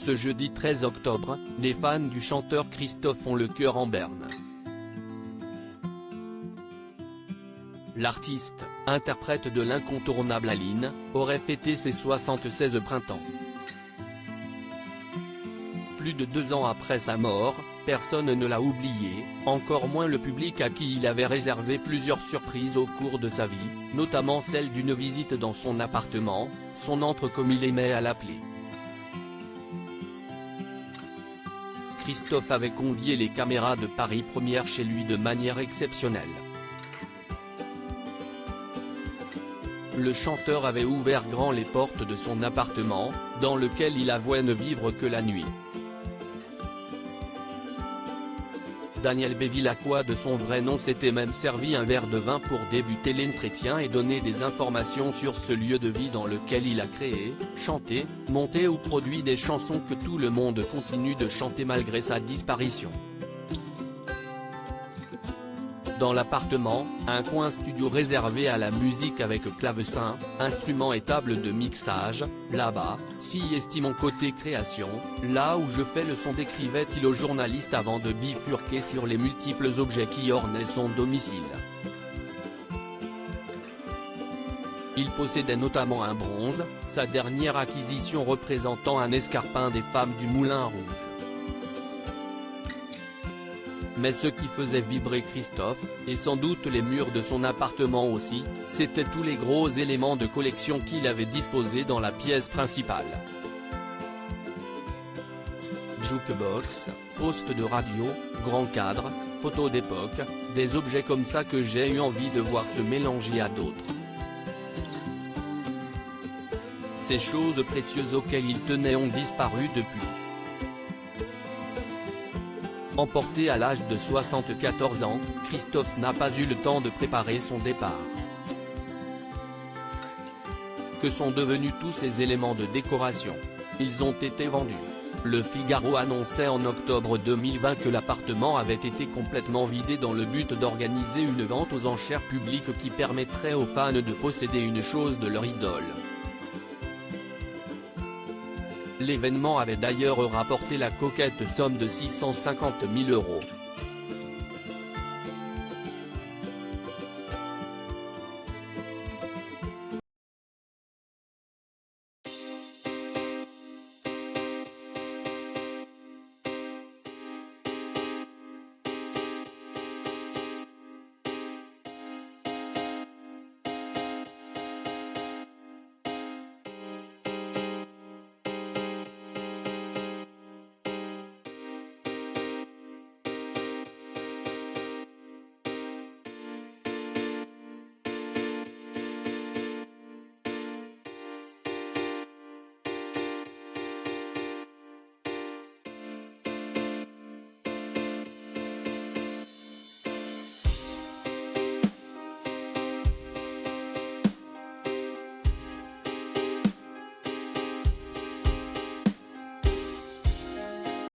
Ce jeudi 13 octobre, les fans du chanteur Christophe ont le cœur en berne. L'artiste, interprète de l'incontournable Aline, aurait fêté ses 76 printemps. Plus de 2 ans après sa mort, personne ne l'a oublié, encore moins le public à qui il avait réservé plusieurs surprises au cours de sa vie, notamment celle d'une visite dans son appartement, son antre comme il aimait à l'appeler. Christophe avait convié les caméras de Paris Première chez lui de manière exceptionnelle. Le chanteur avait ouvert grand les portes de son appartement, dans lequel il avouait ne vivre que la nuit. Daniel Bevilacqua, de son vrai nom, s'était même servi un verre de vin pour débuter l'entretien et donner des informations sur ce lieu de vie dans lequel il a créé, chanté, monté ou produit des chansons que tout le monde continue de chanter malgré sa disparition. Dans l'appartement, un coin studio réservé à la musique avec clavecin, instruments et table de mixage, là-bas, si estimons côté création, là où je fais le son, décrivait-il au journaliste avant de bifurquer sur les multiples objets qui ornaient son domicile. Il possédait notamment un bronze, sa dernière acquisition représentant un escarpin des femmes du Moulin Rouge. Mais ce qui faisait vibrer Christophe, et sans doute les murs de son appartement aussi, c'étaient tous les gros éléments de collection qu'il avait disposés dans la pièce principale. Jukebox, poste de radio, grand cadre, photos d'époque, des objets comme ça que j'ai eu envie de voir se mélanger à d'autres. Ces choses précieuses auxquelles il tenait ont disparu depuis. Emporté à l'âge de 74 ans, Christophe n'a pas eu le temps de préparer son départ. Que sont devenus tous ces éléments de décoration? Ils ont été vendus. Le Figaro annonçait en octobre 2020 que l'appartement avait été complètement vidé dans le but d'organiser une vente aux enchères publiques qui permettrait aux fans de posséder une chose de leur idole. L'événement avait d'ailleurs rapporté la coquette somme de 650 000 €.